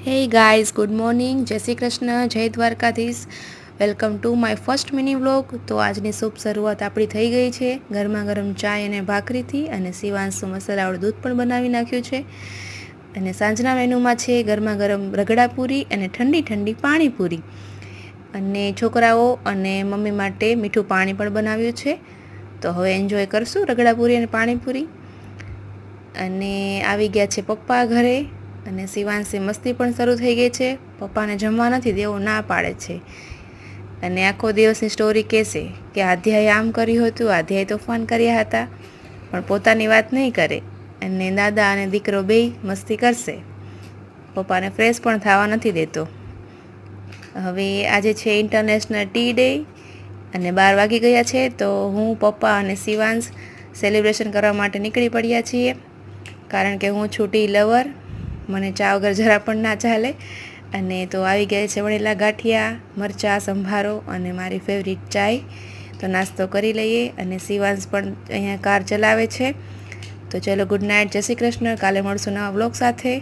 Hey guys, good morning. જય શ્રી કૃષ્ણ, જય Dwarkadhish. Welcome to my first mini vlog. તો આજની શુભ શરૂઆત આપણી થઈ ગઈ છે ગરમા ગરમ ચાય અને ભાખરીથી, અને શિવાંશુ મસાલાવાળું દૂધ પણ બનાવી નાખ્યું છે. અને સાંજના મેનુમાં છે ગરમા ગરમ રગડાપૂરી અને ઠંડી ઠંડી પાણીપુરી. અને છોકરાઓ અને મમ્મી માટે મીઠું પાણી પણ બનાવ્યું છે. તો હવે એન્જોય કરશું રગડાપૂરી અને પાણીપુરી. અને આવી ગયા છે પપ્પા ઘરે, અને શિવાંશી મસ્તી પણ શરૂ થઈ ગઈ છે. પપ્પાને જમવા નથી દેવું, ના પાડે છે. અને આખો દિવસની સ્ટોરી કહેશે કે આધ્યાએ આમ કર્યું હતું, આધ્યાએ તોફાન કર્યા હતા, પણ પોતાની વાત નહીં કરે. અને દાદા અને દીકરો બેય મસ્તી કરશે. પપ્પાને ફ્રેશ પણ થવા નથી દેતો. હવે આજે છે ઇન્ટરનેશનલ ટી ડે, અને 12 વાગી ગયા છે. તો હું, પપ્પા અને શિવાંશ સેલિબ્રેશન કરવા માટે નીકળી પડ્યા છીએ. કારણ કે હું છું ટી લવર, મને ચા વગર જરા પણ ના ચાલે. અને તો આવી ગયા છે વણેલા ગાંઠિયા, મરચાં, સંભારો અને મારી ફેવરિટ ચાય. તો નાસ્તો કરી લઈએ. અને શિવાંશ પણ અહીંયા કાર ચલાવે છે. તો ચલો, ગુડ નાઇટ, જય શ્રી કૃષ્ણ. કાલે મળશું નવા બ્લોગ સાથે.